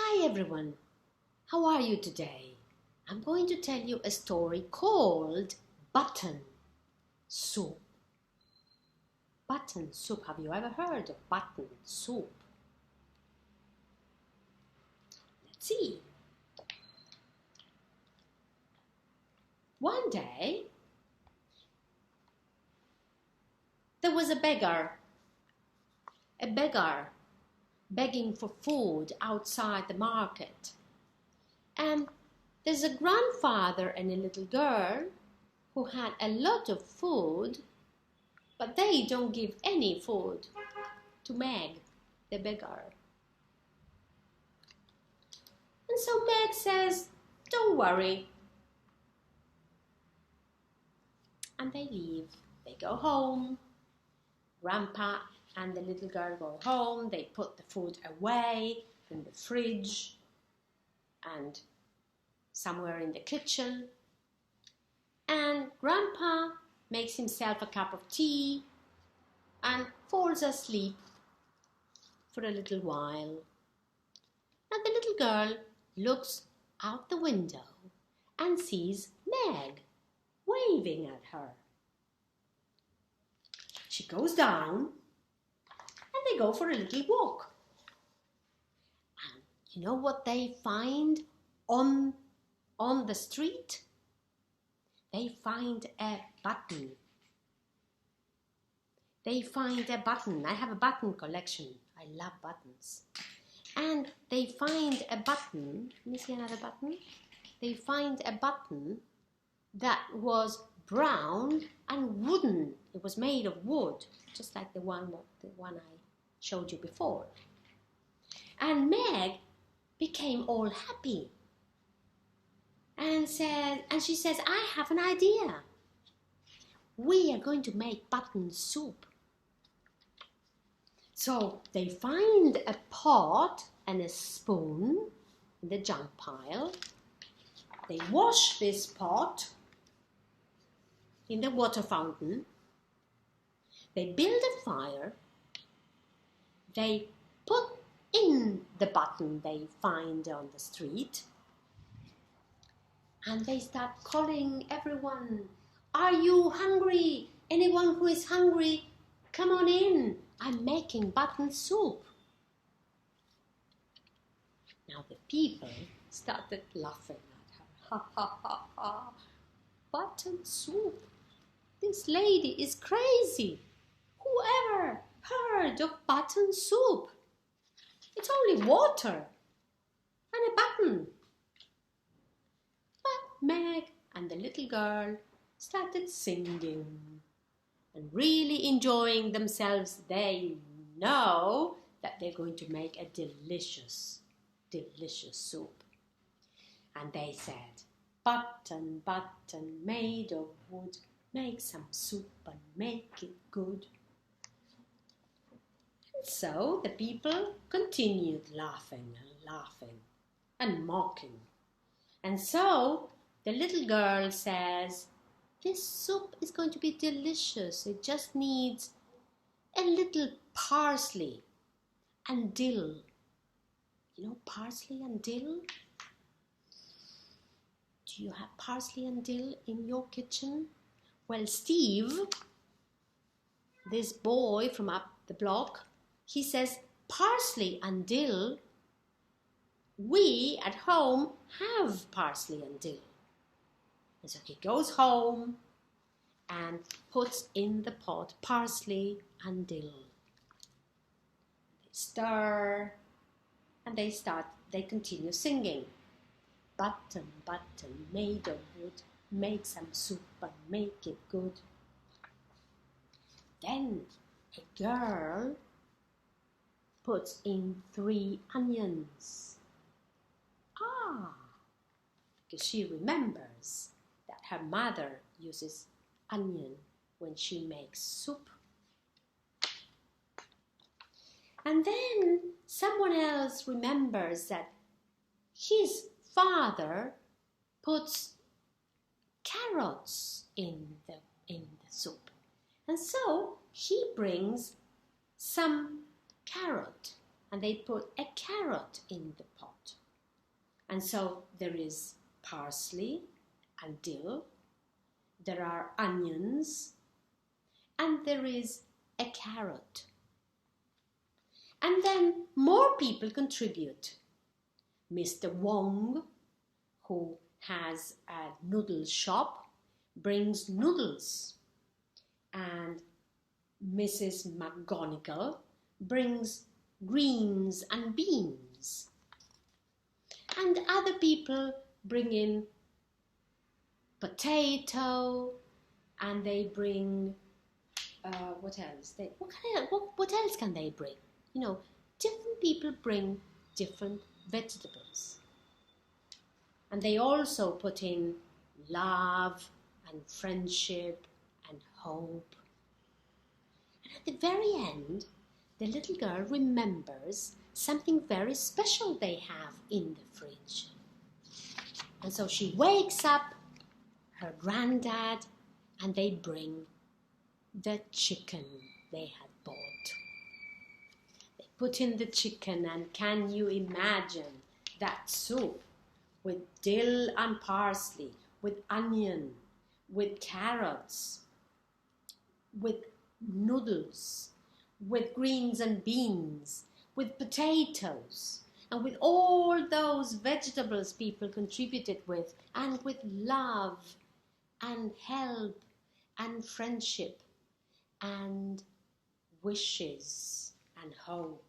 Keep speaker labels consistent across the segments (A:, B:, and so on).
A: Hi everyone, how are you today? I'm going to tell you a story called Button Soup. Button soup, have you ever heard of button soup? Let's see. One day, there was a beggar begging for food outside the market. And there's a grandfather and a little girl who had a lot of food, but they don't give any food to Meg, the beggar. And so Meg says, "Don't worry." And they leave. They go home. Grandpa and the little girl go home. They put the food away in the fridge and somewhere in the kitchen. And Grandpa makes himself a cup of tea and falls asleep for a little while. And the little girl looks out the window and sees Meg waving at her. She goes down and they go for a little walk. And you know what they find on the street? They find a button. They find a button. I have a button collection. I love buttons. And they find a button. Let me see another button. They find a button that was brown and wooden. It was made of wood, just like the one I showed you before. And Meg became all happy. And she says, "I have an idea. We are going to make button soup." So they find a pot and a spoon in the junk pile. They wash this pot in the water fountain. They build a fire. They put in the button they find on the street. And they start calling everyone, "Are you hungry? Anyone who is hungry, come on in. I'm making button soup." Now the people started laughing at her. "Ha ha ha ha, button soup. This lady is crazy. Whoever heard of button soup? It's only water and a button." But Meg and the little girl started singing and really enjoying themselves. They know that they're going to make a delicious, delicious soup. And they said, "Button, button made of wood, make some soup and make it good." And so the people continued laughing and laughing and mocking. And so the little girl says, "This soup is going to be delicious. It just needs a little parsley and dill." You know parsley and dill? Do you have parsley and dill in your kitchen? Well, Steve, this boy from up the block, he says, "Parsley and dill, we at home have parsley and dill." And so he goes home and puts in the pot parsley and dill. They stir and they continue singing. "Button, button made of wood, make some soup and make it good." Then a girl puts in 3 onions. Because she remembers that her mother uses onion when she makes soup. And then someone else remembers that his father puts carrots in the soup. And so he brings some carrot and they put a carrot in the pot. And so there is parsley and dill, there are onions, and there is a carrot. And then more people contribute. Mr. Wong, who has a noodle shop, brings noodles. And Mrs. McGonagall brings greens and beans. And other people bring in potato, and they bring, what else? What else can they bring? You know, different people bring different vegetables. And they also put in love and friendship and hope. And at the very end, the little girl remembers something very special they have in the fridge. And so she wakes up her granddad, and they bring the chicken they had bought. They put in the chicken, and can you imagine that soup with dill and parsley, with onion, with carrots, with noodles, with greens and beans, with potatoes, and with all those vegetables people contributed with, and with love and help and friendship and wishes and hope.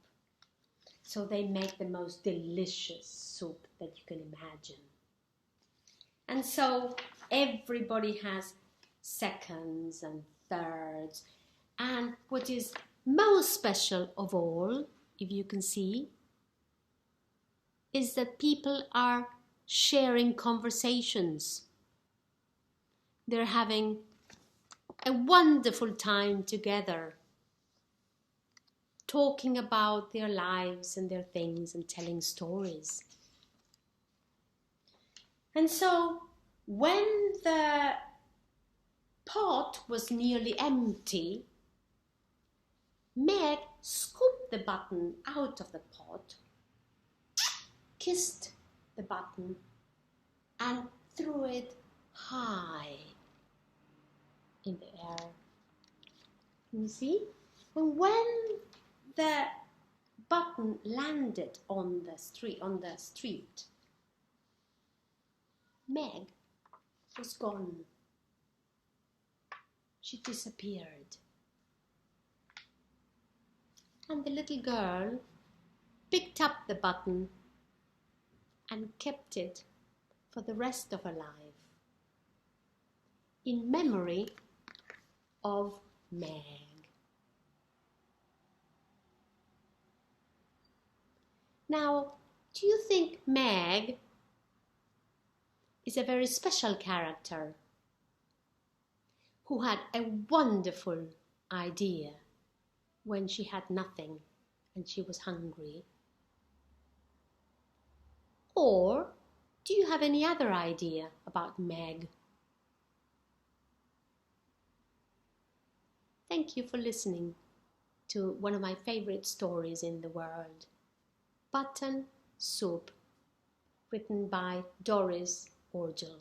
A: So they make the most delicious soup that you can imagine. And so everybody has seconds and thirds. And what is most special of all, if you can see, is that people are sharing conversations. They're having a wonderful time together, talking about their lives and their things and telling stories. And so when the pot was nearly empty, Meg scooped the button out of the pot, kissed the button, and threw it high in the air. Can you see? And when the button landed on the street, Meg was gone. She disappeared. And the little girl picked up the button and kept it for the rest of her life, in memory of Meg. Now, do you think Meg is a very special character who had a wonderful idea when she had nothing and she was hungry? Or do you have any other idea about Meg? Thank you for listening to one of my favorite stories in the world, Button Soup, written by Doris Orgel.